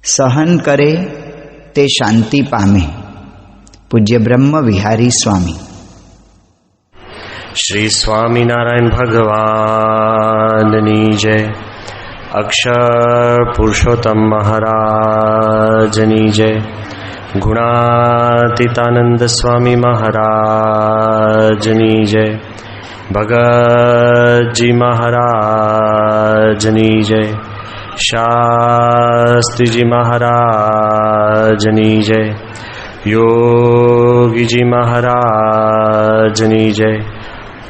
સહન કરે તે શાંતિ પામે. પૂજ્ય બ્રહ્મ વિહારી સ્વામી. શ્રી સ્વામિનારાયણ ભગવાનની જય. અક્ષર પુરુષોત્તમ મહારાજની જય. ગુણાતીતાનંદ સ્વામી મહારાજની જય. ભગતજી મહારાજની જય. શાસ્ત્રીજી મહારાજની જય. યોગીજી મહારાજની જય.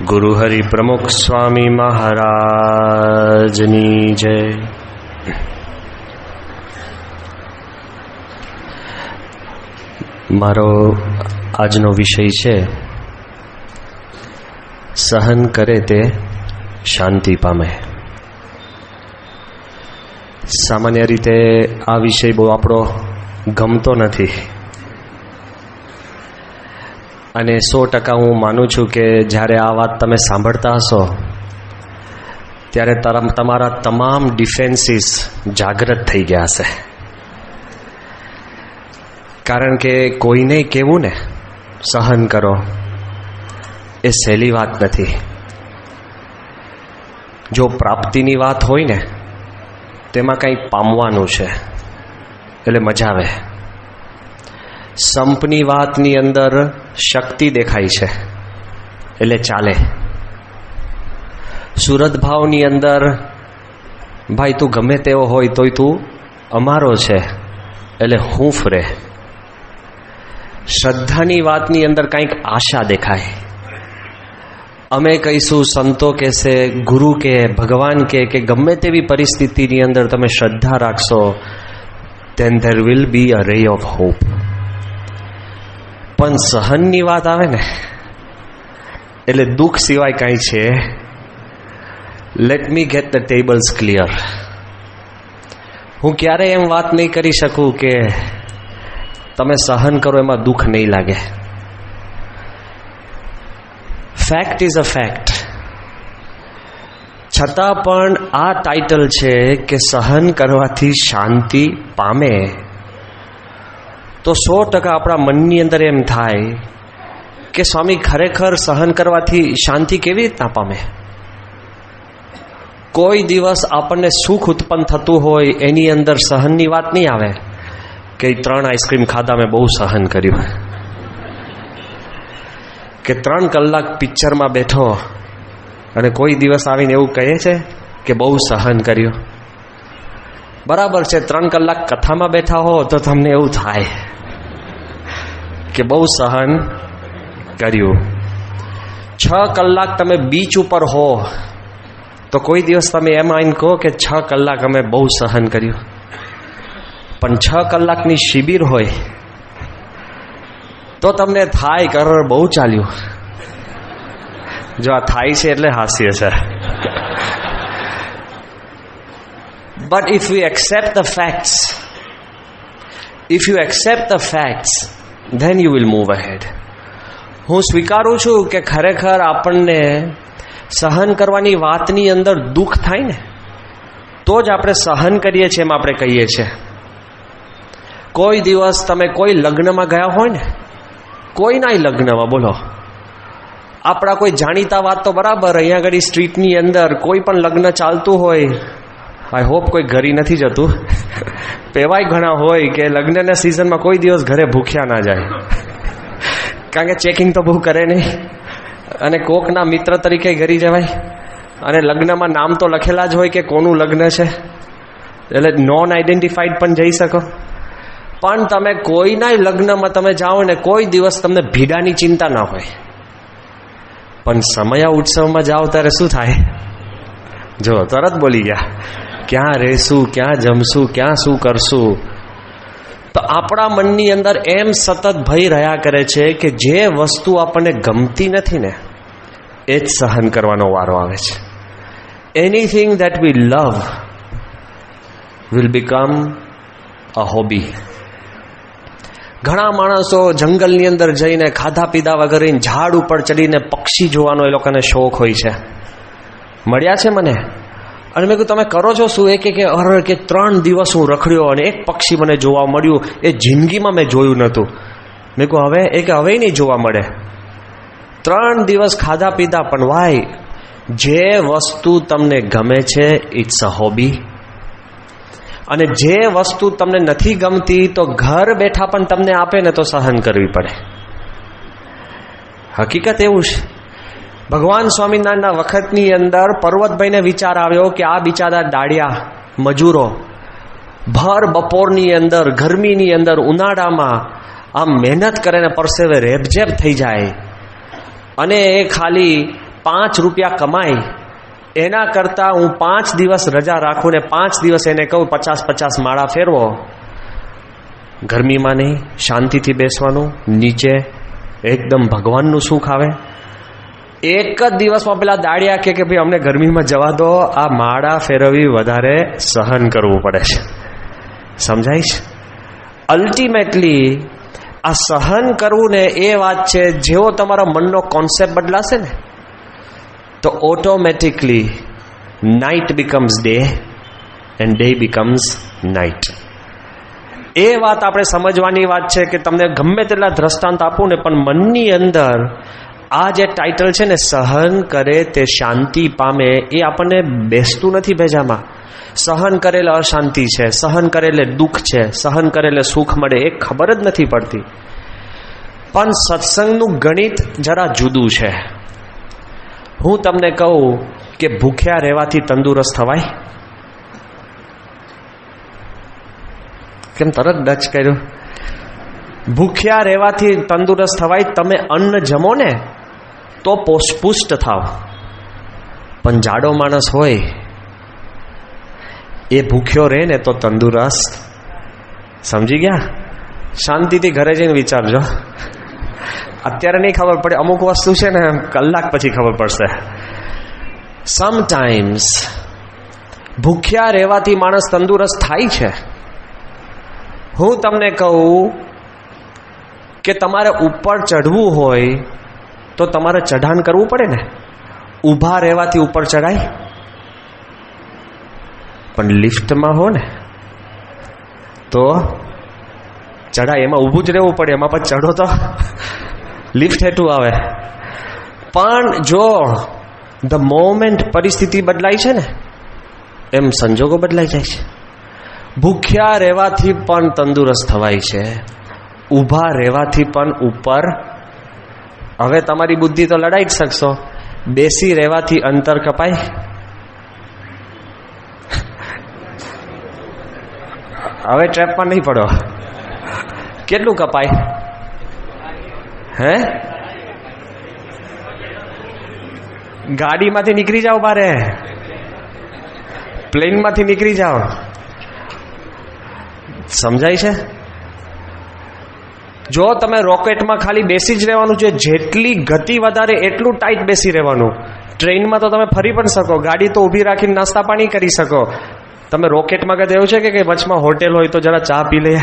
ગુરુહરિ પ્રમુખ સ્વામી મહારાજની જય. મારો આજનો વિષય છે સહન કરે તે શાંતિ પામે. સામાન્ય રીતે આ વિષય બહુ આપણો ગમતો નથી અને 100% હું માનું છું કે જ્યારે આ વાત તમે સાંભળતા હશો ત્યારે તમારા તમામ ડિફેન્સીસ જાગૃત થઈ ગયા હશે. કારણ કે કોઈને કહેવું ને સહન કરો એ સહેલી વાત નથી. જો પ્રાપ્તિની વાત હોય ને તેમાં કંઈક પામવાનું છે એટલે મજા આવે. સંપની વાતની અંદર શક્તિ દેખાય છે એટલે ચાલે. સુરત ભાવની અંદર ભાઈ તું ગમે તેવો હોય તોય તું અમારો છે એટલે હૂંફ રહે. શ્રદ્ધાની વાતની અંદર કંઈક આશા દેખાય. અમે કહીશું, સંતો કહેશે, ગુરુ કે ભગવાન કે ગમે તેવી પરિસ્થિતિની અંદર તમે શ્રદ્ધા રાખશો then there will be a ray of hope. પણ સહનની વાત આવે ને એટલે દુઃખ સિવાય કાંઈ છે. Let me get the tables clear. હું ક્યારેય એમ વાત નહીં કરી શકું કે તમે સહન કરો એમાં દુઃખ નહીં લાગે. Fact is a fact. છતાં પણ આ ટાઇટલ છે કે સહન કરવાથી શાંતિ પામે, તો 100% આપણા મનની અંદર એમ થાય કે સ્વામી ખરેખર સહન કરવાથી શાંતિ કેવી રીતના પામે? કોઈ દિવસ આપણને સુખ ઉત્પન્ન થતું હોય એની અંદર સહનની વાત નહીં આવે કે 3 આઈસ્ક્રીમ ખાધા મેં બહુ સહન કર્યું, કે 3 કલાક પિક્ચરમાં બેઠો અને કોઈ દિવસ આવીને એવું કહે છે કે બહુ સહન કર્યું. બરાબર છે, 3 કલાક કથામાં બેઠા હો તો તમને એવું થાય કે બહુ સહન કર્યું. 6 કલાક તમે બીચ ઉપર હો તો કોઈ દિવસ તમે એમ આવીને કહો કે 6 કલાક અમે બહુ સહન કર્યું. પણ 6 કલાકની શિબિર હોય તો તમને થાય કે બહુ ચાલ્યું. જો આ થાય છે એટલે હાસ્ય છે. But if you accept the facts, then you will move ahead. હું સ્વીકારું છું કે ખરેખર આપણને સહન કરવાની વાતની અંદર દુઃખ થાય ને તો જ આપણે સહન કરીએ છીએ એમ આપણે કહીએ છીએ. કોઈ દિવસ તમે કોઈ લગ્નમાં ગયા હોય ને, કોઈના લગ્નમાં, બોલો, આપણા કોઈ જાણીતા વાત તો બરાબર, અહીંયા આગળ સ્ટ્રીટની અંદર કોઈ પણ લગ્ન ચાલતું હોય, આઈ હોપ કોઈ ઘરે નથી જતું, પેવાય ઘણા હોય કે લગ્નના સિઝનમાં કોઈ દિવસ ઘરે ભૂખ્યા ના જાય, કારણ કે ચેકિંગ તો બહુ કરે નહીં અને કોકના મિત્ર તરીકે ઘરે જવાય અને લગ્નમાં નામ તો લખેલા જ હોય કે કોનું લગ્ન છે, એટલે નોન આઈડેન્ટિફાઈડ પણ જઈ શકો. પણ તમે કોઈના લગ્નમાં તમે જાઓ ને કોઈ દિવસ તમને ભીડાની ચિંતા ના હોય. પણ સમયા ઉત્સવમાં જાઓ ત્યારે શું થાય? જો તરત બોલી ગયા, ક્યાં રહેશું, ક્યાં જમશું, ક્યાં શું કરશું. તો આપણા મનની અંદર એમ સતત ભય રહ્યા કરે છે કે જે વસ્તુ આપણને ગમતી નથી ને એ જ સહન કરવાનો વારો આવે છે. Anything that we love will become a hobby. ઘણા માણસો જંગલની અંદર જઈને ખાધા પીધા વગર ઝાડ ઉપર ચડીને પક્ષી જોવાનો એ લોકોને શોખ હોય છે. મળ્યા છે મને. અને મેં કીધું તમે કરો છો શું? એ કે અરે કે 3 દિવસ હું રખડ્યો અને એક પક્ષી મને જોવા મળ્યું, એ જિંદગીમાં મેં જોયું નહોતું. મેં કહું હવે? એ કે હવે નહીં જોવા મળે. 3 દિવસ ખાધા પીધા, પણ વાય જે વસ્તુ તમને ગમે છે ઇટ્સ અ હોબી, અને જે વસ્તુ તમને નથી ગમતી તો ઘર બેઠા પણ તમને આપે ને તો સહન કરવી પડે. હકીકત એવું છે. ભગવાન સ્વામિનારાયણના વખતની અંદર પર્વતભાઈને વિચાર આવ્યો કે આ બિચારા દાડિયા મજૂરો ભર બપોરની અંદર, ગરમીની અંદર, ઉનાળામાં આમ મહેનત કરે ને પરસેવે રેબઝેબ થઈ જાય, અને એ ખાલી 5 રૂપિયા કમાય, એના કરતાં હું 5 દિવસ રજા રાખું ને 5 દિવસ એને કહું 50 માળા ફેરવો. ગરમીમાં નહીં, શાંતિથી બેસવાનું, નીચે એકદમ ભગવાનનું સુખ આવે. એક જ દિવસમાં પેલા દાડિયા કે ભાઈ અમને ગરમીમાં જવા દો, આ માળા ફેરવવી વધારે સહન કરવું પડે છે. સમજાય છે? અલ્ટિમેટલી આ સહન કરવું ને એ વાત છે, જેવો તમારા મનનો કોન્સેપ્ટ બદલાશે ને તો automatically night becomes day and day becomes night. એ વાત આપણે સમજવાની વાત છે કે તમને ગમે તેટલા દ્રષ્ટાંત આપું ને, પણ મનની અંદર આ જે ટાઇટલ છે ને, સહન કરે તે શાંતિ પામે, એ આપણને બેસતું નથી ભેજામાં. સહન કરેલે અશાંતિ છે, સહન કરેલે દુઃખ છે, સહન કરેલે સુખ મળે, એ ખબર જ નથી પડતી. પણ સત્સંગનું ગણિત જરા જુદું છે. હું તમને કહું કે ભૂખ્યા રહેવાથી તંદુરસ્ત થવાય? કેમ તરત ડચ કર્યું? ભૂખ્યા રહેવાથી તંદુરસ્ત થવાય. તમે અન્ન જમો ને તો પુષ્ટ થાવ, પણ જાડો માણસ હોય એ ભૂખ્યો રહે ને તો તંદુરસ્ત. સમજી ગયા? શાંતિથી ઘરે જઈને વિચારજો. અત્યારે નહીં ખબર પડે, અમુક વસ્તુ છે ને કલાક પછી ખબર પડશે. સમટાઈમ્સ ભૂખ્યા રહેવાથી માણસ તંદુરસ્ત થાય છે. હું તમને કહું કે તમારે ઉપર ચઢવું હોય તો તમારે ચઢાણ કરવું પડે ને. ઊભા રહેવાથી ઉપર ચડાય? પણ લિફ્ટમાં હો ને તો ચડાય, એમાં ઊભું જ રહેવું પડે, એમાં પછી ચઢો તો લિફ્ટ હેઠું આવે. પણ જો ધ મોમેન્ટ પરિસ્થિતિ બદલાય છે ને, એમ સંજોગો બદલાઈ જાય છે. ભૂખ્યા રહેવાથી પણ તંદુરસ્ત થવાય છે, ઊભા રહેવાથી પણ ઉપર. હવે તમારી બુદ્ધિ તો લડાઈ જ શકશો, બેસી રહેવાથી અંતર કપાય? હવે ટ્રેપમાં નહીં પડો. કેટલું કપાય? હે? ગાડીમાંથી નીકળી જાઓ, બારે પ્લેનમાંથી નીકળી જાઓ. સમજાય છે? જો તમે રોકેટમાં ખાલી બેસી જ રહેવાનું છે, જેટલી ગતિ વધારે એટલું ટાઈટ બેસી રહેવાનું. ટ્રેનમાં તો તમે ફરી પણ શકો, ગાડી તો ઊભી રાખીને નાસ્તા પાણી કરી શકો. તમે રોકેટમાં કદાચ એવું છે કે વચમાં હોટેલ હોય તો જરા ચા પી લે.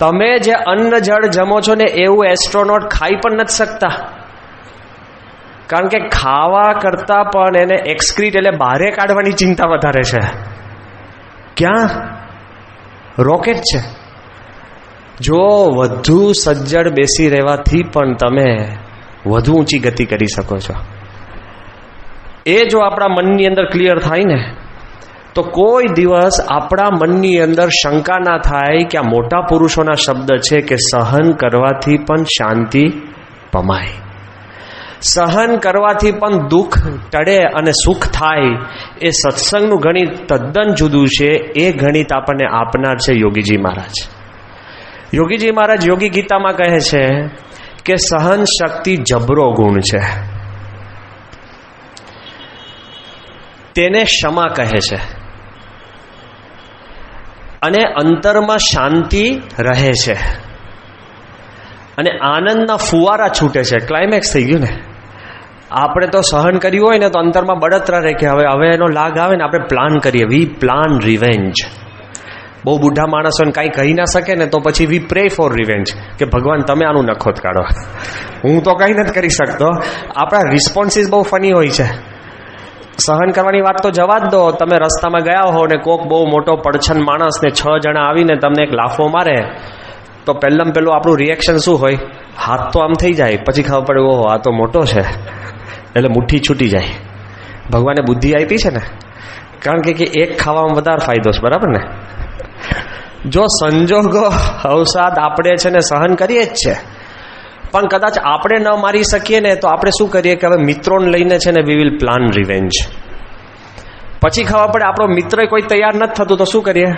તમે જે અન્ન જળ જમો છો ને એવું એસ્ટ્રોનોટ ખાઈ પણ નથી શકતા, કારણ કે ખાવા કરતા પણ એને એક્સક્રીટ એટલે બહારે કાઢવાની ચિંતા વધારે છે. ક્યાં? રોકેટ છે. જો વધુ સજ્જડ બેસી રહેવાથી પણ તમે વધુ ઊંચી ગતિ કરી શકો છો. એ જો આપણા મનની અંદર ક્લિયર થાય ને તો કોઈ દિવસ આપણા મનની અંદર શંકા ના થાય કે આ મોટા પુરુષોના શબ્દ છે કે સહન કરવાથી પણ શાંતિ પમાય, સહન કરવાથી પણ દુઃખ ટળે અને સુખ થાય. એ સત્સંગનું ગણિત તદ્દન જુદું છે. એ ગણિત આપણને આપનાર છે યોગીજી મહારાજ. યોગીજી મહારાજ યોગી ગીતામાં કહે છે કે સહન શક્તિ જબરો ગુણ છે, તેને ક્ષમા કહે છે, અને અંતરમાં શાંતિ રહે છે, અને આનંદના ફુવારા છૂટે છે. ક્લાઇમેક્સ થઈ ગયું ને. આપણે તો સહન કર્યું હોય ને તો અંતરમાં બળતરા રહે કે હવે એનો લાગ આવે ને આપણે પ્લાન કરીએ. વી પ્લાન રિવેન્જ. બહુ બુઢા માણસોને કાંઈ કહી ના શકે ને તો પછી વી પ્રે ફોર રિવેન્જ કે ભગવાન તમે આનું નખોત કાઢો, હું તો કંઈ નથી કરી શકતો. આપણા રિસ્પોન્સીસ બહુ ફની હોય છે. સહન કરવાની વાત તો જવા જ દો. તમે રસ્તામાં ગયા હો ને કોક બહુ મોટો પડછન માણસ ને 6 જણા આવીને તમને એક લાફો મારે, તો પહેલાં પહેલું આપણું રિએક્શન શું હોય? હાથ તો આમ થઈ જાય, પછી ખબર પડે ઓહો આ તો મોટો છે, એટલે મુઠ્ઠી છૂટી જાય. ભગવાને બુદ્ધિ આપી છે ને, કારણ કે એક ખાવામાં વધારે ફાયદો છે, બરાબર ને? જો સંજોગો અવસાદ આપણે છે ને સહન કરીએ જ છે, પણ કદાચ આપણે ન મારી શકીએ ને તો આપણે શું કરીએ કે હવે મિત્રોને લઈને છે ને વી વિલ પ્લાન રિવેન્જ. પછી ખબર પડે આપણો મિત્ર કોઈ તૈયાર નથી થતું, તો શું કરીએ?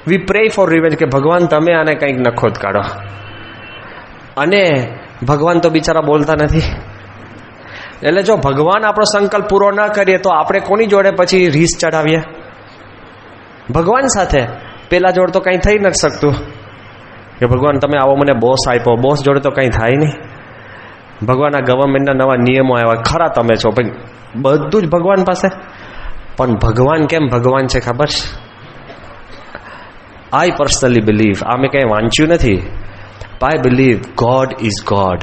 વી પ્રે ફોર રિવેન્જ, કે ભગવાન તમે આને કંઈક નખોદ કાઢો. અને ભગવાન તો બિચારા બોલતા નથી. એટલે જો ભગવાન આપણો સંકલ્પ પૂરો ન કરીએ તો આપણે કોની જોડે પછી રીસ ચડાવીએ? ભગવાન સાથે. પેલા જોડે તો કંઈ થઈ નથી શકતું કે ભગવાન તમે આવો મને બોસ આપ્યો, બોસ જોડે તો કંઈ થાય નહીં. ભગવાન આ ગવર્મેન્ટના નવા નિયમો આવ્યા, ખરા તમે છો ભાઈ, બધું જ ભગવાન પાસે. પણ ભગવાન કેમ ભગવાન છે ખબર છે? આઈ પર્સનલી બિલીવ, આ મેં કંઈ વાંચ્યું નથી, I believe God is God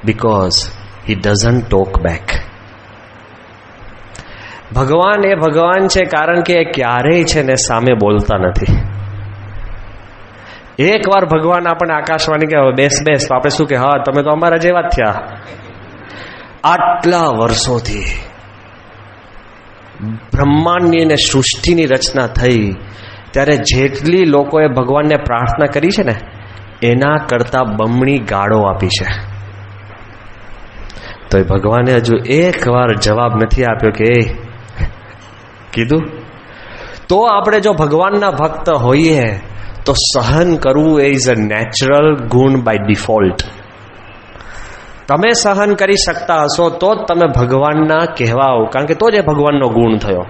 because he doesn't talk back. ભગવાન એ ભગવાન છે કારણ કે એ ક્યારેય છે ને સામે બોલતા નથી. એકવાર ભગવાન આપણને આકાશવાણી કે બેસ બેસ, તો આપણે શું કે હા તમે તો અમારા જેવા જ થયા. આટલા વર્ષોથી બ્રહ્માંડની અને સૃષ્ટિની રચના થઈ ત્યારે જેટલી લોકોએ ભગવાનને પ્રાર્થના કરી છે ને એના કરતા બમણી ગાળો આપી છે. તો એ ભગવાને હજુ એકવાર જવાબ નથી આપ્યો કે કીધું. તો આપણે જો ભગવાનના ભક્ત હોઈએ તો સહન કરવું એ ઇઝ અ નેચરલ ગુણ બાય ડિફોલ્ટ. તમે સહન કરી શકતા હશો તો જ તમે ભગવાનના કહેવાઓ, કારણ કે તો જ એ ભગવાનનો ગુણ થયો.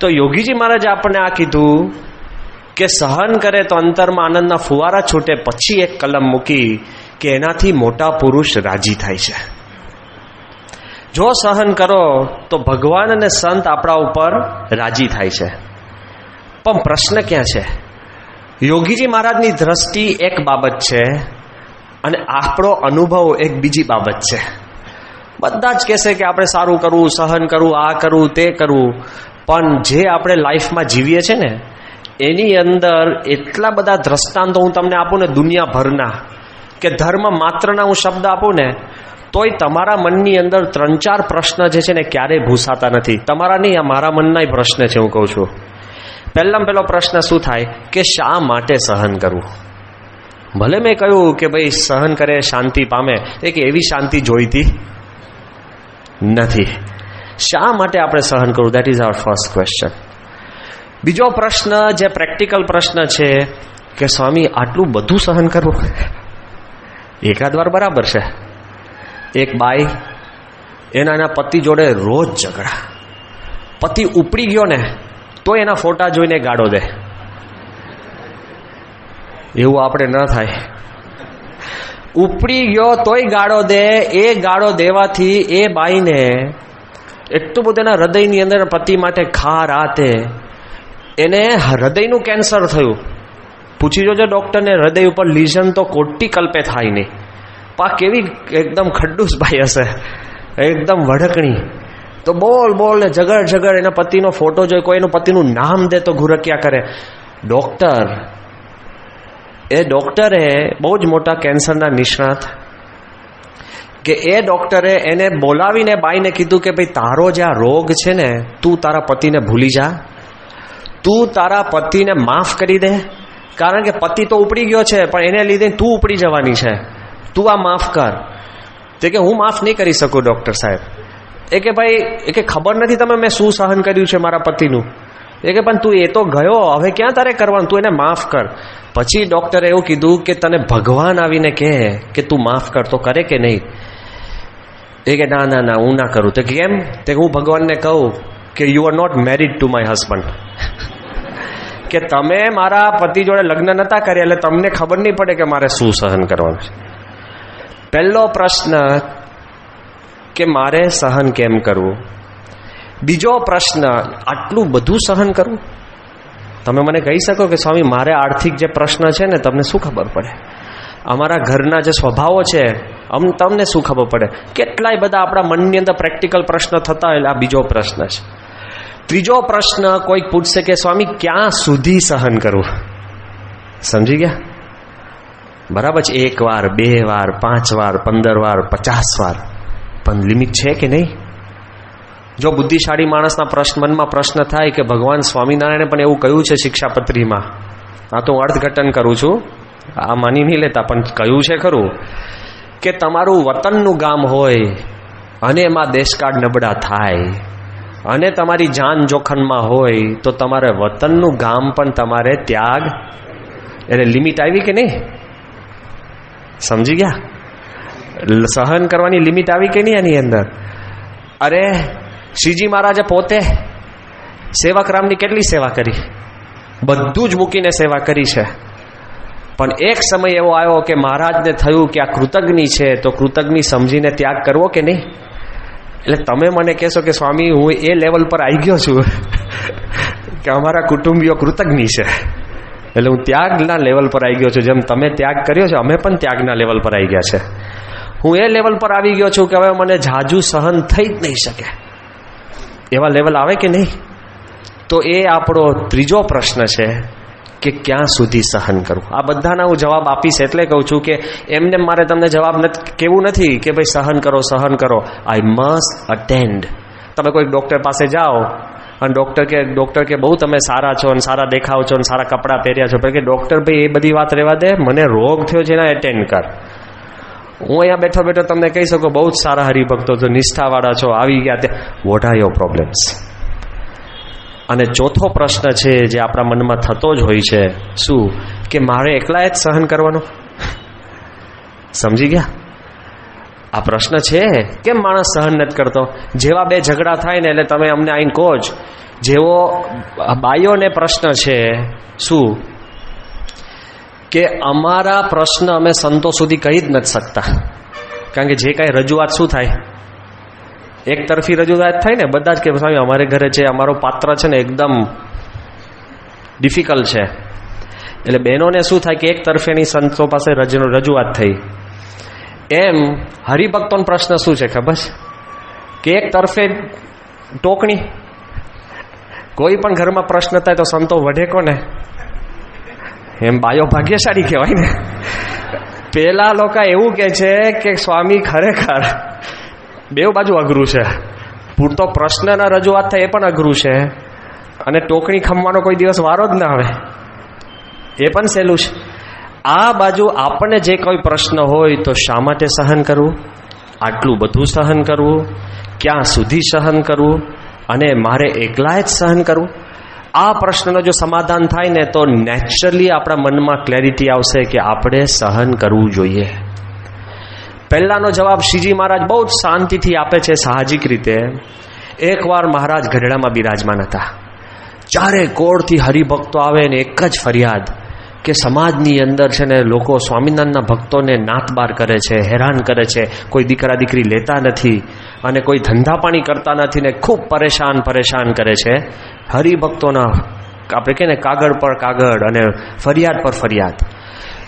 તો યોગીજી મહારાજે આપણને આ કીધું કે સહન કરે તો અંતરમાં આનંદના ફુવારા છૂટે. પછી એક કલમ મૂકી કે એનાથી મોટા પુરુષ રાજી થાય છે. જો સહન કરો તો ભગવાન અને સંત આપણા ઉપર રાજી થાય છે. પણ પ્રશ્ન ક્યાં છે? યોગીજી મહારાજની દ્રષ્ટિ એક બાબત છે અને આપણો અનુભવ એક બીજી બાબત છે. બધા જ કહેશે કે આપણે સારું કરવું, સહન કરવું, આ કરવું, તે કરવું, પણ જે આપણે લાઈફમાં જીવીએ છીએ ને એની અંદર એટલા બધા દ્રષ્ટાંતો હું તમને આપું ને દુનિયાભરના, કે ધર્મ માત્રના હું શબ્દ આપું ને તોય તમારા મનની અંદર 3-4 પ્રશ્ન જે છે ને ક્યારેય ભૂસાતા નથી. તમારા નહીં, આ મારા મનના પ્રશ્ન છે. હું કહું છું, પહેલો પ્રશ્ન શું થાય કે શા માટે સહન કરવું? ભલે મેં કહ્યું કે ભાઈ સહન કરે શાંતિ પામે, એક એવી શાંતિ જોઈતી નથી. શા માટે આપણે સહન કરવું? That is our first question. બીજો પ્રશ્ન જે પ્રેક્ટિકલ પ્રશ્ન છે કે સ્વામી આટલું બધું સહન કરવું? એકાદ વાર બરાબર છે. એક બાઈ એના પતિ જોડે રોજ ઝઘડા, પતિ ઉપડી ગયો ને તો એના ફોટા જોઈને ગાળો દે. એવું આપણે ન થાય. ઉપડી ગયો તોય ગાળો દે. એ ગાળો દેવાથી એ બાઈને એટલું બધું એના હૃદયની અંદર પતિ માટે ખાર આતે એને હૃદયનું કેન્સર થયું. પૂછી જોજો ડોક્ટરને, હૃદય ઉપર લીઝન તો કોટી કલ્પે થાય નહીં. પા કેવી એકદમ ખડ્ડુસ ભાઈ હશે, એકદમ વઢકણી. તો બોલ ને ઝગડ એના પતિનો ફોટો જોઈ, કોઈ એનું પતિનું નામ દે તો ઘુરક્યા કરે. ડોક્ટરે બહુ જ મોટા કેન્સરના નિષ્ણાત, કે એ ડોક્ટરે એને બોલાવીને બાઈને કીધું કે ભાઈ તારો જે આ રોગ છે ને, તું તારા પતિને ભૂલી જા, તું તારા પતિને માફ કરી દે, કારણ કે પતિ તો ઉપડી ગયો છે પણ એને લીધે તું ઉપડી જવાની છે, તું આ માફ કર. તે કે હું માફ નહીં કરી શકું ડૉક્ટર સાહેબ. એ કે ભાઈ એ કે ખબર નથી તમે મેં શું સહન કર્યું છે મારા પતિનું. એ કે પણ તું એ તો ગયો, હવે ક્યાં તારે કરવાનું, તું એને માફ કર. પછી ડૉક્ટરે એવું કીધું કે તને ભગવાન આવીને કહે કે તું માફ કર તો કરે કે નહીં? એ કે ના હું ના કરું. તો કેમ? તે હું ભગવાનને કહું કે you are not married to my husband, કે તમે મારા પતિ જોડે લગ્ન નતા કર્યા એટલે તમને ખબર નહીં પડે કે મારે શું સહન કરવાનું છે. પહેલો પ્રશ્ન કે મારે સહન કેમ કરવું? બીજો પ્રશ્ન, આટલું બધું સહન કરવું? તમે મને કહી શકો કે સ્વામી મારે આર્થિક જે પ્રશ્ન છે ને તમને શું ખબર પડે? અમારા ઘરના જે સ્વભાવો છે તમને શું ખબર પડે? કેટલાય બધા આપણા મનની અંદર પ્રેક્ટિકલ પ્રશ્ન થતા હોય. આ બીજો પ્રશ્ન છે. ત્રીજો પ્રશ્ન કોઈક પૂછશે કે સ્વામી ક્યાં સુધી સહન કરવું? સમજી ગયા? બરાબર છે. 1 વાર, 2 વાર, 5 વાર, 15 વાર, 50 વાર, પણ લિમિટ છે કે નહીં? જો બુદ્ધિશાળી માણસના મનમાં પ્રશ્ન થાય કે ભગવાન સ્વામિનારાયણે પણ એવું કહ્યું છે શિક્ષાપત્રીમાં, આ તો હું અર્થઘટન કરું છું, આ માની નહીં લેતા, પણ કહ્યું છે ખરું કે તમારું વતનનું ગામ હોય અને એમાં દેશકાળ નબળા થાય અને તમારી જાન જોખમમાં હોય તો તમારે વતનનું ગામ પણ તમારે ત્યાગ, એટલે લિમિટ આવી કે નહીં? સમજી ગયા? સહન કરવાની લિમિટ આવી કે નહીં એની અંદર? અરે શ્રીજી મહારાજે પોતે સેવકરામની કેટલી સેવા કરી, બધું જ મૂકીને સેવા કરી છે, પણ એક સમય એવો આવ્યો કે મહારાજને થયું કે આ કૃતજ્ઞ છે, તો કૃતજ્ઞ સમજીને ત્યાગ કરવો કે નહીં? એટલે તમે મને કહેશો કે સ્વામી હું એ લેવલ પર આવી ગયો છું કે અમારા કુટુંબીઓ કૃતજ્ઞ છે, એટલે હું ત્યાગના લેવલ પર આવી ગયો છું. જેમ તમે ત્યાગ કર્યો છે, અમે પણ ત્યાગના લેવલ પર આવી ગયા છે. હું એ લેવલ પર આવી ગયો છું કે હવે મને જાજુ સહન થઈ જ નહીં શકે, એવા લેવલ આવે કે નહીં? તો એ આપણો ત્રીજો પ્રશ્ન છે કે ક્યાં સુધી સહન કરવું. આ બધાના હું જવાબ આપીશ, એટલે કહું છું કે એમને મારે તમને જવાબ કેવું નથી કે ભાઈ સહન કરો સહન કરો. I must attend. તમે કોઈ ડૉક્ટર પાસે જાઓ અને ડૉક્ટર કે બહુ તમે સારા છો અને સારા દેખાવ છો અને સારા કપડાં પહેર્યા છો, પણ કે ડૉક્ટર ભાઈ એ બધી વાત રહેવા દે, મને રોગ થયો છે એના એટેન્ડ કર. હું અહીંયા બેઠો બેઠો તમને કહી શકું બહુ જ સારા હરિભક્તો છો, નિષ્ઠાવાળા છો, આવી ગયા તે, વોટ આર યોર પ્રોબ્લેમ્સ? અને ચોથો પ્રશ્ન છે જે આપણા મનમાં થતો જ હોય છે, શું? કે મારે એકલાએ જ સહન કરવાનું? સમજી ગયા? આ પ્રશ્ન છે. કેમ માણસ સહન નથી કરતો? જેવા બે ઝઘડા થાય ને એટલે તમે અમને આઈને કહો જ, જેવો બાઈઓને પ્રશ્ન છે શું કે અમારા પ્રશ્ન અમે સંતો સુધી કહી જ નથી શકતા, કારણ કે જે કાંઈ રજૂઆત શું થાય, એક તરફી રજૂઆત થાય ને, બધા જ કે સ્વામી અમારે ઘરે છે, અમારો પાત્ર છે ને એકદમ ડિફિકલ્ટ છે, એટલે બહેનોને શું થાય કે એક તરફેની સંતો પાસે રજૂઆત થઈ. એમ હરિભક્તોનો પ્રશ્ન શું છે ખબર છે? કે એક તરફે ટોકણી. કોઈ પણ ઘરમાં પ્રશ્ન થાય તો સંતો વઢે કોને? એમ બાયો ભાગ્યશાળી કહેવાય ને. પેલા લોકો એવું કહે છે કે સ્વામી ખરેખર બે બાજુ અઘરું છે, પૂરતો પ્રશ્નના રજૂઆત થાય એ પણ અઘરું છે, અને ટોકણી ખમવાનો કોઈ દિવસ વારો જ ના આવે એ પણ સહેલું છે. આ બાજુ આપણને જે કોઈ પ્રશ્ન હોય તો શા માટે સહન કરવું, આટલું બધું સહન કરવું, ક્યાં સુધી સહન કરવું, અને મારે એકલા જ સહન કરવું? આ પ્રશ્નનો જો સમાધાન થાય ને તો નેચરલી આપણા મનમાં ક્લેરિટી આવશે કે આપણે સહન કરવું જોઈએ. પહેલાનો જવાબ શ્રીજી મહારાજ બહુ જ શાંતિથી આપે છે, સાહજિક રીતે. એકવાર મહારાજ ગઢડામાં બિરાજમાન હતા, ચારે કોરથી હરિભક્તો આવે ને એક જ ફરિયાદ કે સમાજની અંદર છે ને લોકો સ્વામિનારાયણના ભક્તોને નાતબાર કરે છે, હેરાન કરે છે, કોઈ દીકરા દીકરી લેતા નથી અને કોઈ ધંધા પાણી કરતા નથી ને ખૂબ પરેશાન કરે છે. હરિભક્તોના આપણે કહે ને કાગળ પર કાગળ અને ફરિયાદ પર ફરિયાદ.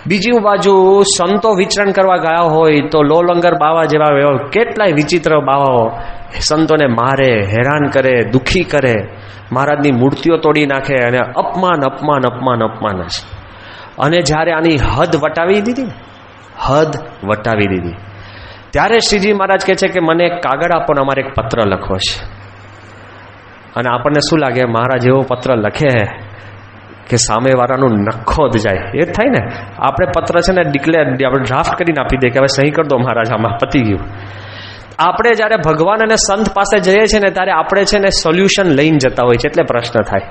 બીજી બાજુ સંતો વિચરણ કરવા ગયા હોય તો લોલંગર બાવા જેવા કેટલાય વિચિત્ર બાવાઓ સંતોને મારે, હેરાન કરે, દુઃખી કરે, મહારાજની મૂર્તિઓ તોડી નાખે અને અપમાન જ. અને જ્યારે આની હદ વટાવી દીધી ત્યારે શ્રીજી મહારાજ કહે છે કે મને એક કાગળ આપો ને અમારે એક પત્ર લખવો છે. અને આપણને શું લાગે, મહારાજ એવો પત્ર લખે કે સામેવાળાનું નખો જ જાય. એ જ થાય ને, આપણે પત્ર છે ને આપણે ડ્રાફ્ટ કરીને આપી દે કે હવે સહી કરી દો મહારાજ, આમાં પતી ગયું. આપણે જ્યારે ભગવાન અને સંત પાસે જઈએ છીએ ને ત્યારે આપણે છે ને સોલ્યુશન લઈને જતા હોય છે. એટલે પ્રશ્ન થાય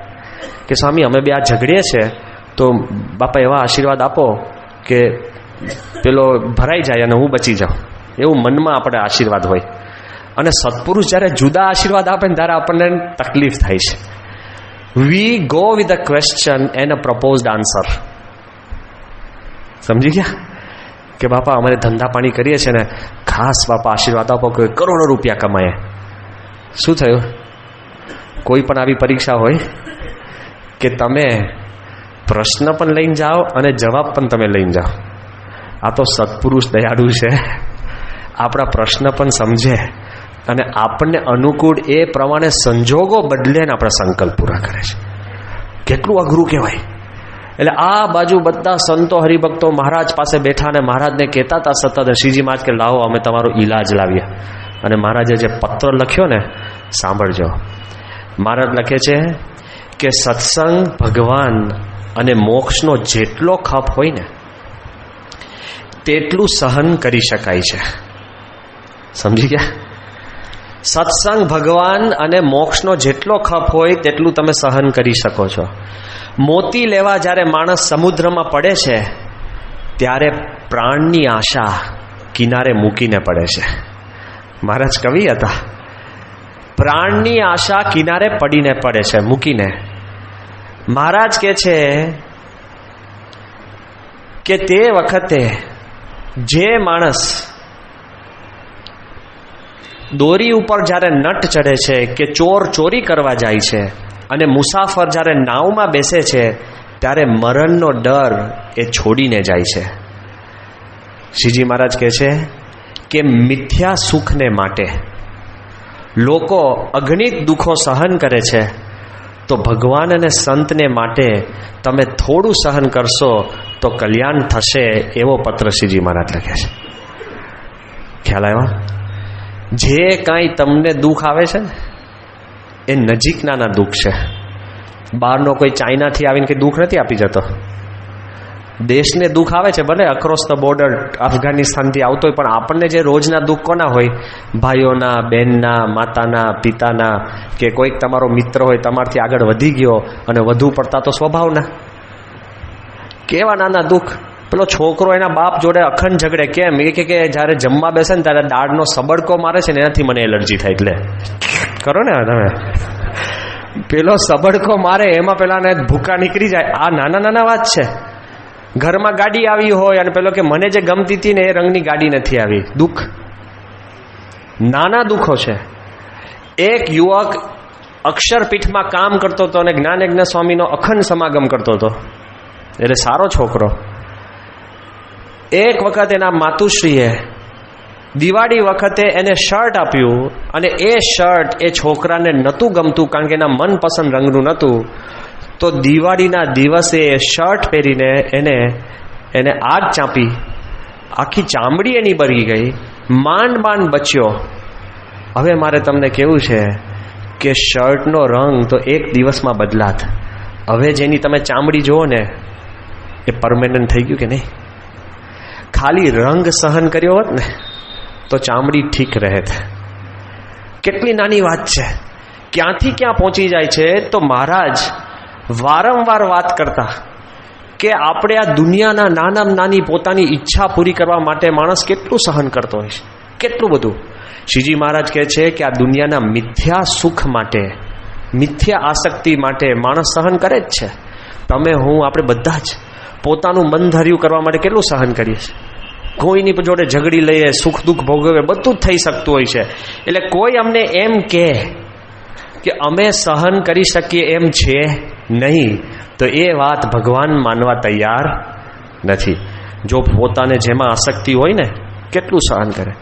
કે સ્વામી અમે બે આ ઝઘડીએ છીએ તો બાપા એવા આશીર્વાદ આપો કે પેલો ભરાઈ જાય અને હું બચી જાઉં, એવું મનમાં આપણે આશીર્વાદ હોય. અને સત્પુરુષ જ્યારે જુદા આશીર્વાદ આપે ને ત્યારે આપણને તકલીફ થાય છે. We go with a question and a proposed answer. સમજી ગયા કે બાપા અમારે ધંધા પાણી કરીએ છીએ ને, ખાસ બાપા આશીર્વાદ આપો કે કરોડો રૂપિયા કમાય. શું થયું? કોઈ પણ આવી પરીક્ષા હોય કે તમે પ્રશ્ન પણ લઈને જાઓ અને જવાબ પણ તમે લઈને જાઓ. આ તો સત્પુરુષ દયાળુ છે, આપણા પ્રશ્ન પણ સમજે, અને આપણને અનુકૂળ એ પ્રમાણે સંજોગો બદલે ને આપણા સંકલ્પ પૂરા કરે છે. કેટલું અઘરું કહેવાય. એટલે આ બાજુ બધા સંતો હરિભક્તો મહારાજ પાસે બેઠા અને મહારાજને કહેતા હતા સતત, શ્રીજી મહારાજ કે લાવો અમે તમારો ઈલાજ લાવીએ. અને મહારાજે જે પત્ર લખ્યો ને સાંભળજો. મહારાજ લખે છે કે સત્સંગ, ભગવાન અને મોક્ષનો જેટલો ખપ હોય ને તેટલું સહન કરી શકાય છે. સમજી ગયા? સત્સંગ, ભગવાન અને મોક્ષનો જેટલો ખપ હોય તેટલું તમે સહન કરી શકો છો. મોતી લેવા જ્યારે માણસ સમુદ્રમાં પડે છે ત્યારે પ્રાણની આશા કિનારે મૂકીને પડે છે. મહારાજ કવિ હતા. પ્રાણની આશા કિનારે પડીને પડે છે, મૂકીને. મહારાજ કહે છે કે તે વખતે જે માણસ દોરી ઉપર જ્યારે નટ ચડે છે, કે ચોર ચોરી કરવા જાય છે, અને મુસાફર જ્યારે નાવમાં બેસે છે ત્યારે મરણનો ડર એ છોડીને જાય છે. શ્રીજી મહારાજ કહે છે કે મિથ્યા સુખને માટે લોકો અગણિત દુઃખો સહન કરે છે, તો ભગવાન અને સંતને માટે તમે થોડું સહન કરશો તો કલ્યાણ થશે, એવો પત્ર શ્રીજી મહારાજ લખે છે. ખ્યાલ આવ્યો? જે કાંઈ તમને દુઃખ આવે છે ને એ નજીકના દુઃખ છે. બહારનો કોઈ ચાઇનાથી આવીને કંઈ દુઃખ નથી આપી જતો. દેશને દુઃખ આવે છે, ભલે અક્રોસ ધ બોર્ડર અફઘાનિસ્તાનથી આવતો હોય, પણ આપણને જે રોજના દુઃખ કોના હોય? ભાઈઓના, બહેનના, માતાના, પિતાના, કે કોઈક તમારો મિત્ર હોય તમારથી આગળ વધી ગયો અને વધુ પડતા તો સ્વભાવના. કેવા નાના દુઃખ. પેલો છોકરો એના બાપ જોડે અખંડ ઝઘડે. કેમ? એ કે જ્યારે જમવા બેસે ને ત્યારે દાળનો સબડકો મારે છે ને એનાથી મને એલર્જી થાય. એટલે કરો ને તમે. પેલો સબડકો મારે એમાં પેલાને ભૂકા નીકળી જાય. આ નાના નાના વાત છે. ઘરમાં ગાડી આવી હોય અને પેલો કે મને જે ગમતી હતી ને એ રંગની ગાડી નથી આવી. દુઃખ, નાના દુઃખો છે. એક યુવક અક્ષરપીઠમાં કામ કરતો હતો અને જ્ઞાનયજ્ઞ સ્વામીનો અખંડ સમાગમ કરતો હતો. એટલે સારો છોકરો. એક વખત એના માતુશ્રીએ દિવાળી વખતે એને શર્ટ આપ્યું અને એ શર્ટ એ છોકરાને નહોતું ગમતું, કારણ કે એના મનપસંદ રંગનું નહોતું. તો દિવાળીના દિવસે એ શર્ટ પહેરીને એને આગ ચાંપી. આખી ચામડી એની બળી ગઈ. માંડ માંડ બચ્યો. હવે મારે તમને કેવું છે કે શર્ટનો રંગ તો એક દિવસમાં બદલાત. હવે જેની તમે ચામડી જુઓ ને એ પરમેનન્ટ થઈ ગયું કે નહીં? ખાલી રંગ સહન કર્યો હોત ને તો ચામડી ઠીક રહેત. કેટલી નાની વાત છે. ક્યાંથી ક્યાં પહોંચી જાય છે. તો મહારાજ વારંવાર વાત કરતા કે આપણે આ દુનિયાના નાનામાં નાની પોતાની ઈચ્છા પૂરી કરવા માટે માણસ કેટલું સહન કરતો હોય છે, કેટલું બધું. શ્રીજી મહારાજ કહે છે કે આ દુનિયાના મિથ્યા સુખ માટે, મિથ્યા આસક્તિ માટે માણસ સહન કરે જ છે. તમે, હું, આપણે બધા જ પોતાનું મન ધર્યું કરવા માટે કેટલું સહન કરીએ છીએ. કોઈની જોડે ઝઘડી લઈએ, સુખ દુઃખ ભોગવે, બધું જ થઈ શકતું હોય છે. એટલે કોઈ અમને એમ કે અમે સહન કરી શકીએ એમ છે નહીં, તો એ વાત ભગવાન માનવા તૈયાર નથી. જો પોતાને જેમાં આસક્તિ હોય ને કેટલું સહન કરે.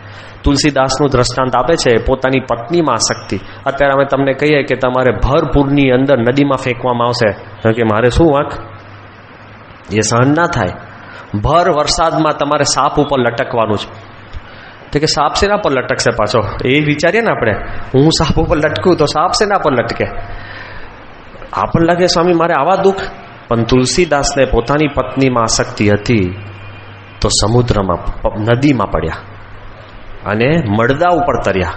તુલસીદાસનું દ્રષ્ટાંત આપે છે પોતાની પત્નીમાં આસક્તિ. અત્યારે અમે તમને કહીએ કે તમારે ભરપૂરની અંદર નદીમાં ફેંકવામાં આવશે, કે મારે શું વાંક? એ સહન ના થાય. ભર વરસાદમાં તમારે સાપ ઉપર લટકવાનું છે, તો કે સાપ શેના પર લટકશે પાછો? એ વિચારીએ ને આપણે. હું સાપ ઉપર લટકું તો સાપ શેના પર લટકે? આપણને લાગે સ્વામી મારે આવા દુઃખ. પણ તુલસીદાસને પોતાની પત્નીમાં આસક્તિ હતી તો સમુદ્રમાં, નદીમાં પડ્યા અને મળદા ઉપર તર્યા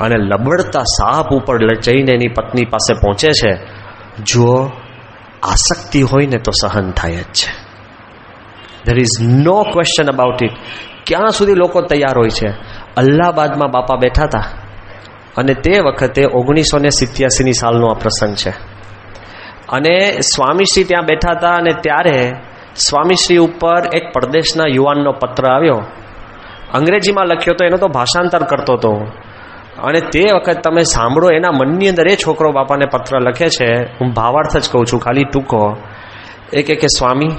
અને લબડતા સાપ ઉપર જઈને એની પત્ની પાસે પહોંચે છે. જો આસક્તિ હોય ને તો સહન થાય જ છે. There is no question about it. ક્યાં સુધી લોકો તૈયાર હોય છે? અલ્હાબાદમાં બાપા બેઠા હતા અને તે વખતે 1987 સાલનો આ પ્રસંગ છે. અને સ્વામીશ્રી ત્યાં બેઠા હતા અને ત્યારે સ્વામીશ્રી ઉપર એક પરદેશના યુવાનનો પત્ર આવ્યો. અંગ્રેજીમાં લખ્યો તો એનો તો ભાષાંતર કરતો હતો. અને તે વખત તમે સાંભળો એના મનની અંદર એ છોકરો બાપાને પત્ર લખે છે. હું ભાવાર્થ જ કહું છું, ખાલી ટૂંકો. એ કે સ્વામી,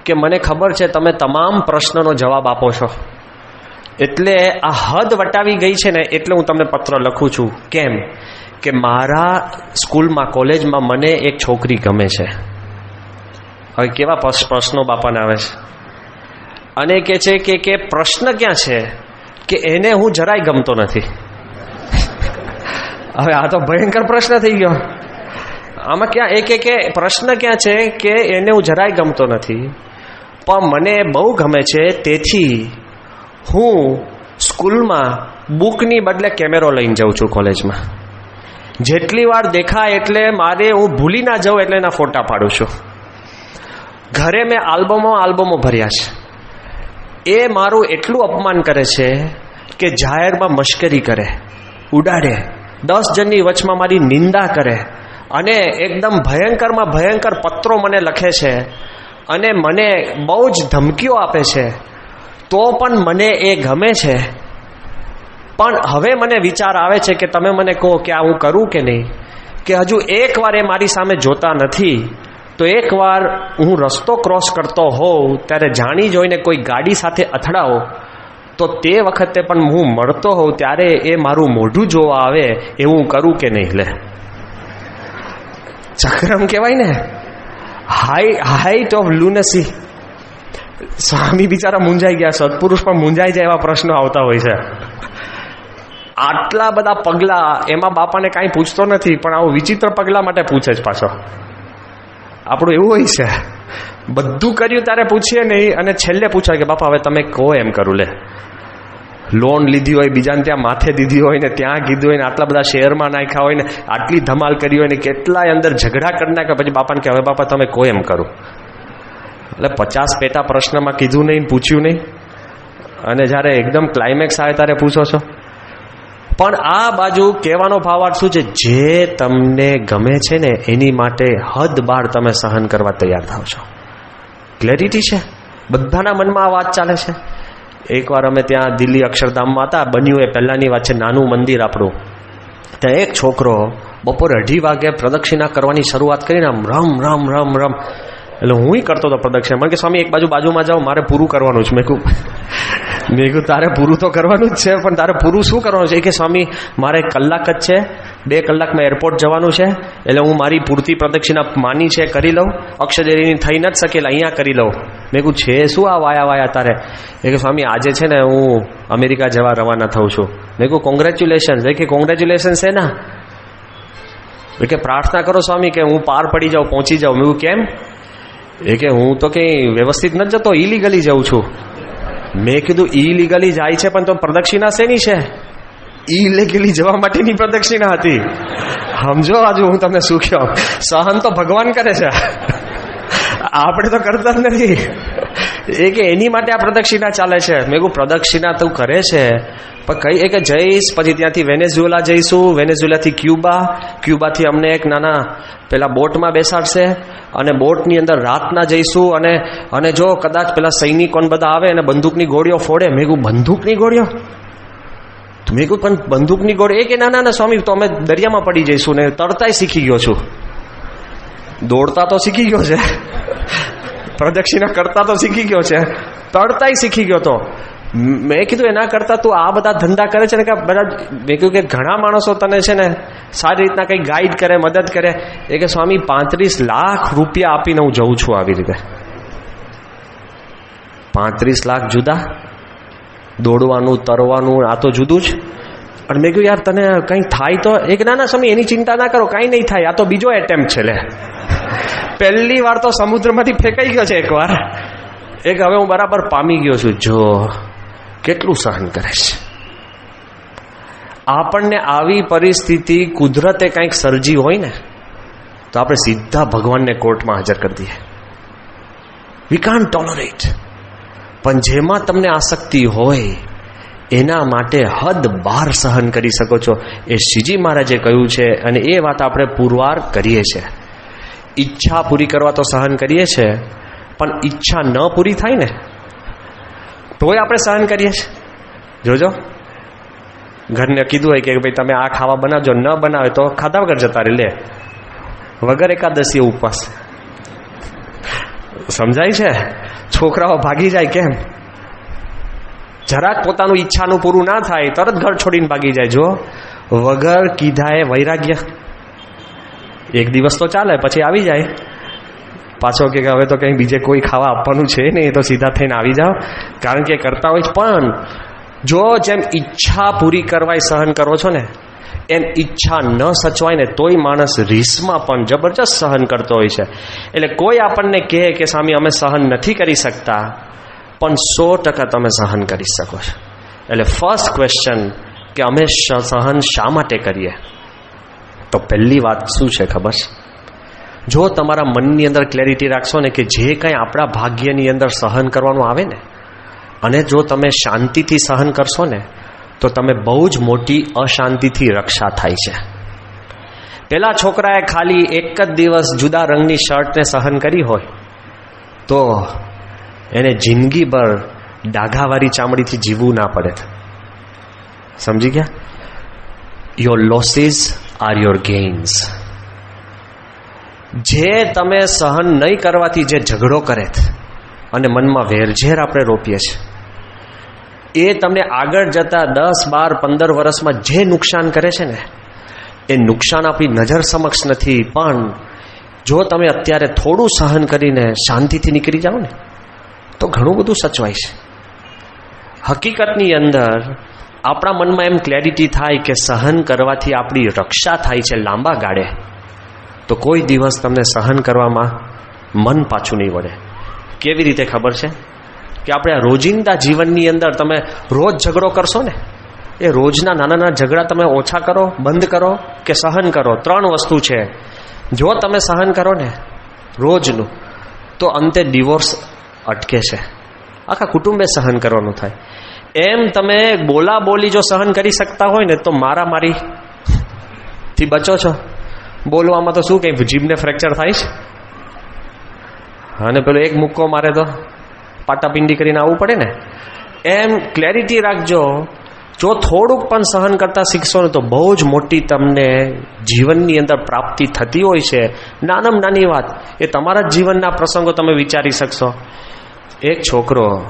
કે મને ખબર છે તમે તમામ પ્રશ્નનો જવાબ આપો છો, એટલે આ હદ વટાવી ગઈ છે ને, એટલે હું તમને પત્ર લખું છું. કેમ કે મારા સ્કૂલમાં, કોલેજમાં મને એક છોકરી ગમે છે. હવે કેવા પ્રશ્નો બાપાને આવે છે, અને કે છે કે પ્રશ્ન ક્યાં છે કે એને હું જરાય ગમતો નથી. હવે આ તો ભયંકર પ્રશ્ન થઈ ગયો. આમાં ક્યાં કે પ્રશ્ન ક્યાં છે કે એને હું જરાય ગમતો નથી, પણ મને બહુ ગમે છે, તેથી હું સ્કૂલમાં બુકની બદલે કેમેરો લઈને જાઉં છું કોલેજમાં. જેટલી વાર દેખાય એટલે મારે, હું ભૂલી ના જાઉં એટલે એના ફોટા પાડું છું. ઘરે મેં આલ્બમો ભર્યા છે. એ મારું એટલું અપમાન કરે છે કે જાહેરમાં મશ્કરી કરે, ઉડાડે, 10 જણની વચમાં મારી નિંદા કરે, અને એકદમ ભયંકરમાં ભયંકર પત્રો મને લખે છે, અને મને બહુ જ ધમકીઓ આપે છે. તો પણ મને એ ગમે છે. પણ હવે મને વિચાર આવે છે કે તમે મને કહો કે આ હું કરું કે નહીં, કે હજુ એકવાર એ મારી સામે જોતા નથી, તો એકવાર હું રસ્તો ક્રોસ કરતો હોઉં ત્યારે જાણી જોઈને કોઈ ગાડી સાથે અથડાવો, તો તે વખતે પણ હું મળતો હોઉં ત્યારે એ મારું મોઢું જોવા આવે, એવું હું કરું કે નહીં. લે, ચક્રમ કહેવાય ને, હાઈટ ઓફ લુનસી. સ્વામી બિચારા મૂંઝાઈ ગયા, સત્પુરુષ પણ મૂંઝાઈ જાય એવા પ્રશ્નો આવતા હોય છે. આટલા બધા પગલા, એમાં બાપાને કાંઈ પૂછતો નથી, પણ આવું વિચિત્ર પગલા માટે પૂછે જ પાછો. આપણું એવું હોય છે, બધું કર્યું ત્યારે પૂછીએ નહીં, અને છેલ્લે પૂછાય કે બાપા હવે તમે કહો એમ કરું. લે, લોન લીધી હોય, બીજાને ત્યાં માથે દીધી હોય ને, ત્યાં કીધું હોય ને, આટલા બધા શેરમાં નાખ્યા હોય ને, આટલી ધમાલ કરી હોય ને, કેટલાય અંદર ઝઘડા કરી નાખ્યા, પછી બાપાને કે હવે બાપા તમે કહો એમ કરું. એટલે 50 પેટા પ્રશ્નમાં કીધું નહીં, પૂછ્યું નહીં, અને જ્યારે એકદમ ક્લાઇમેક્સ આવે ત્યારે પૂછો છો. પણ આ બાજુ કહેવાનો ભાવાર્થ શું છે? જે તમને ગમે છે ને એની માટે હદ બાર તમે સહન કરવા તૈયાર થાવ છો. ક્લેરિટી છે? બધાના મનમાં આ વાત ચાલે છે. એકવાર અમે ત્યાં દિલ્હી અક્ષરધામમાં હતા, બન્યું એ પહેલાંની વાત છે, નાનું મંદિર આપણું. ત્યાં એક છોકરો બપોરે 2:30 વાગે પ્રદક્ષિણા કરવાની શરૂઆત કરીને આમ રમ રમ રમ રમ, એટલે હું કરતો હતો પ્રદક્ષિણા. મને કે સ્વામી એક બાજુમાં જાઓ, મારે પૂરું કરવાનું છે. મેં કહ્યું તારે પૂરું તો કરવાનું જ છે, પણ તારે પૂરું શું કરવાનું છે? એ કે સ્વામી મારે 1 કલાક જ છે, 2 કલાકમાં એરપોર્ટ જવાનું છે, એટલે હું મારી પૂરતી પ્રદક્ષિણા માની છે કરી લઉં, અક્ષરદેવીની થઈ નથી શકે એટલે અહીંયા કરી લઉં. મેં કહ્યું છે શું આ વાયા તારે? એ કે સ્વામી આજે છે ને હું અમેરિકા જવા રવાના થઉં છું. મેં કહ્યું કોંગ્રેચ્યુલેશન. એ કે કોંગ્રેચ્યુલેશન છે ના? એ કે પ્રાર્થના કરો સ્વામી કે હું પાર પડી જાઉં, પહોંચી જાઉં. મેં કહ્યું કેમ? એ કે હું તો કંઈ વ્યવસ્થિત નથી જતો, ઇલીગલી જાઉં છું. મેં કીધું ઇલીગલી જાય છે પણ તો પ્રદક્ષિણા શેની છે? ઇલીગલી જવા માટેની પ્રદક્ષિણા હતી. સમજો આજુ હું તમને શું કહું, સહન તો ભગવાન કરે છે, આપણે તો કરતા જ નથી. એ કે એની માટે આ પ્રદક્ષિણા ચાલે છે. મેં કહું પ્રદક્ષિણા તું કરે છે પણ કઈ? એ કે જઈશ, પછી ત્યાંથી વેનેઝુએલા જઈશું, વેનેઝુએલાથી ક્યુબાથી અમને એક નાના પેલા બોટમાં બેસાડશે, અને બોટની અંદર રાતના જઈશું, અને જો કદાચ પેલા સૈનિકોને બધા આવે અને બંદૂકની ગોળીઓ ફોડે. મેં કહું બંદૂકની ગોળીઓ? મેં કહું પણ બંદૂકની ગોળી? એ કે ના ના સ્વામી તો અમે દરિયામાં પડી જઈશું, ને તરતાય શીખી ગયો છું. દોડતા તો શીખી ગયો છે, પ્રદક્ષિણા કરતા તો શીખી ગયો છે, તરતાય શીખી ગયો તો. મેં કીધું એના કરતા તું આ બધા ધંધા કરે છે ને કે બધા. મેં કહ્યું કે ઘણા માણસો તને છે ને સારી રીતના કંઈ ગાઈડ કરે, મદદ કરે. એ કે સ્વામી 35 લાખ રૂપિયા આપીને હું જઉં છું આવી રીતે. 35 લાખ જુદા, દોડવાનું, તરવાનું, આ તો જુદું જ. અને મેં કહ્યું યાર તને કંઈ થાય તો? એક ના ના સ્વામી એની ચિંતા ના કરો, કાંઈ નહીં થાય, આ તો બીજો એટેમ્પ છે. લે, પહેલી વાર તો સમુદ્રમાંથી ફેંકાઈ ગયો છે એકવાર, એક હવે હું બરાબર પામી ગયો છું. જો કેટલું સહન કરે છે. આપણને આવી પરિસ્થિતિ કુદરતે કંઈક સર્જી હોય ને તો આપણે સીધા ભગવાનને કોર્ટમાં હાજર કરી દઈએ. We can't tolerate. પણ જેમાં તમને આસક્તિ હોય એના માટે હદ બાર સહન કરી શકો છો. એ શ્રીજી મહારાજે કહ્યું છે, અને એ વાત આપણે પુરવાર કરીએ છીએ. ઈચ્છા પૂરી કરવા તો સહન કરીએ છીએ, પણ ઈચ્છા ન પૂરી થાય ને તોય આપણે સહન કરીએ છીએ. જોજો, ઘરને કીધું હોય કે ભાઈ તમે આ ખાવા બનાવજો, ન બનાવે તો ખાધા વગર જતા રહે. લે, વગર એકાદશી ઉપવાસ. સમજાય છે? છોકરાઓ ભાગી જાય કેમ? જરાક પોતાનું ઈચ્છાનું પૂરું ના થાય તરત ઘર છોડીને ભાગી જાય. જો વગર કીધાએ વૈરાગ્ય. એક દિવસ તો ચાલે, પછી આવી જાય પાછો કે હવે તો કંઈ બીજે કોઈ ખાવા આપવાનું છે ને, એ તો સીધા થઈને આવી જાઓ, કારણ કે કરતા હોય. પણ જો જેમ ઈચ્છા પૂરી કરવાય સહન કરો છો ને, એમ ઈચ્છા ન સચવાય ને તોય માણસ રીસમાં પણ જબરજસ્ત સહન કરતો હોય છે. એટલે કોઈ આપણને કહે કે સ્વામી અમે સહન નથી કરી શકતા, પણ 100% તમે સહન કરી શકો છો. એટલે ફર્સ્ટ ક્વેશ્ચન કે અમે સહન શા માટે કરીએ? તો પહેલી વાત શું છે ખબર છે? જો તમારા મનની અંદર ક્લેરિટી રાખશો ને કે જે કંઈ આપણા ભાગ્યની અંદર સહન કરવાનું આવે ને, અને જો તમે શાંતિથી સહન કરશો ને, તો તમે બહુ જ મોટી અશાંતિથી રક્ષા થાય છે. પેલા છોકરાએ ખાલી એક જ દિવસ જુદા રંગની શર્ટને સહન કરી હોય તો એને જિંદગીભર ડાઘાવાળી ચામડીથી જીવવું ના પડે. સમજી ગયા? Your losses are your gains. જે તમે સહન નહીં કરવાથી જે ઝઘડો કરે અને મનમાં વેરઝેર આપણે રોપીએ છીએ, એ તમને આગળ જતા 10, 12, 15 વર્ષમાં જે નુકસાન કરે છે ને, એ નુકસાન આપણી નજર સમક્ષ નથી. પણ જો તમે અત્યારે થોડું સહન કરીને શાંતિથી નીકળી જાઓ ને, તો ઘણું બધું સચવાય છે. હકીકતની અંદર આપણા મનમાં એમ ક્લેરિટી થાય કે સહન કરવાથી આપણી રક્ષા થાય છે લાંબા ગાળે, તો કોઈ દિવસ તમને સહન કરવામાં મન પાછું નહીં વળે. કેવી રીતે ખબર છે? કે આપણે રોજિંદા જીવનની અંદર તમે રોજ ઝઘડો કરશો ને, એ રોજના નાના નાના ઝઘડા તમે ઓછા કરો, બંધ કરો કે સહન કરો, 3 વસ્તુ છે. જો તમે સહન કરો ને રોજનું, તો અંતે ડિવોર્સ અટકે છે. આખા કુટુંબે સહન કરવાનું થાય. એમ તમે બોલી જો સહન કરી શકતા હોય ને, તો મારામારીથી બચો છો. બોલવામાં તો શું કંઈ જીભને ફ્રેક્ચર થાય છે, અને પેલો એક મુક્કો મારે તો પાટાપિંડી કરીને આવવું પડે ને. એમ ક્લેરિટી રાખજો. જો થોડુંક પણ સહન કરતા શીખશો ને, તો બહુ જ મોટી તમને જીવનની અંદર પ્રાપ્તિ થતી હોય છે. નાનામાં નાની વાત, એ તમારા જ જીવનના પ્રસંગો તમે વિચારી શકશો. એક છોકરો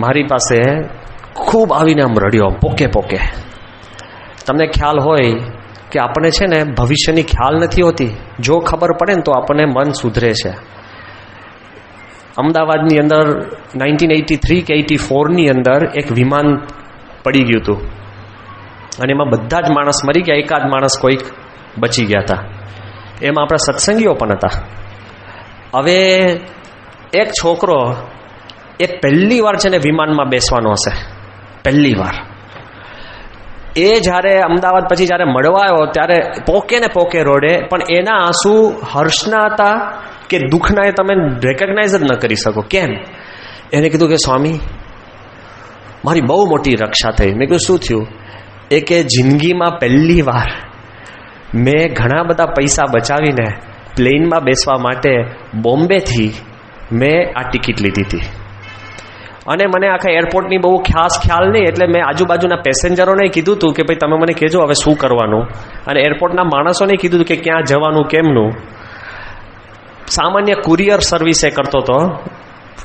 મારી પાસે ખૂબ આવીને આમ રડ્યો, પોકે. તમને ખ્યાલ હોય કે આપણને છે ને ભવિષ્યની ખ્યાલ નથી હોતી. જો ખબર પડે ને તો આપણને મન સુધરે છે. અમદાવાદની અંદર 1983 કે 84ની અંદર એક વિમાન પડી ગયું હતું, અને એમાં બધા જ માણસ મરી ગયા, એકાદ માણસ કોઈક બચી ગયા હતા. એમાં આપણા સત્સંગીઓ પણ હતા. હવે એક છોકરો એ પહેલી વાર છે ને વિમાનમાં બેસવાનો હશે, પહેલી વાર. એ જ્યારે અમદાવાદ પછી જ્યારે મળવા આવ્યો ત્યારે પોકે રોડે, પણ એના આંસુ હર્ષના હતા કે દુઃખના એ તમે રેકગ્નાઇઝ જ ન કરી શકો. કેમ? એને કીધું કે સ્વામી મારી બહુ મોટી રક્ષા થઈ. મેં કીધું શું થયું? એ કે જિંદગીમાં પહેલી વાર મેં ઘણા બધા પૈસા બચાવીને પ્લેનમાં બેસવા માટે બોમ્બેથી મેં આ ટિકિટ લીધી હતી. અને મને આખા એરપોર્ટની બહુ ખાસ ખ્યાલ નહીં, એટલે મેં આજુબાજુના પેસેન્જરોને કીધું હતું કે ભાઈ તમે મને કહેજો હવે શું કરવાનું, અને એરપોર્ટના માણસોને કીધું હતું કે ક્યાં જવાનું કેમનું. સામાન્ય કુરિયર સર્વિસ એ કરતો હતો,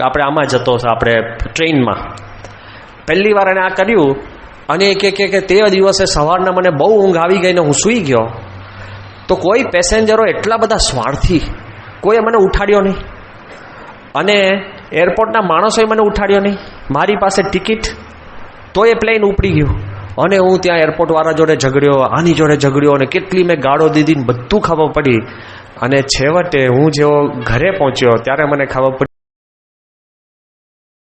આપણે આમાં જતો હતો, આપણે ટ્રેનમાં. પહેલી વાર એને આ કર્યું, અને એ કે તે દિવસે સવારના મને બહુ ઊંઘ આવી ગઈ ને હું સૂઈ ગયો. તો કોઈ પેસેન્જરો એટલા બધા સ્વાર્થી, કોઈએ મને ઉઠાડ્યો નહીં, અને એરપોર્ટના માણસોએ મને ઉઠાડ્યો નહીં. મારી પાસે ટિકિટ, તો એ પ્લેન ઉપડી ગયું. અને હું ત્યાં એરપોર્ટવાળા જોડે ઝઘડ્યો, આની જોડે ઝઘડ્યો, અને કેટલી મેં ગાળો દીધી ને બધું ખબર પડી. અને છેવટે હું જેવો ઘરે પહોંચ્યો ત્યારે મને ખબર પડી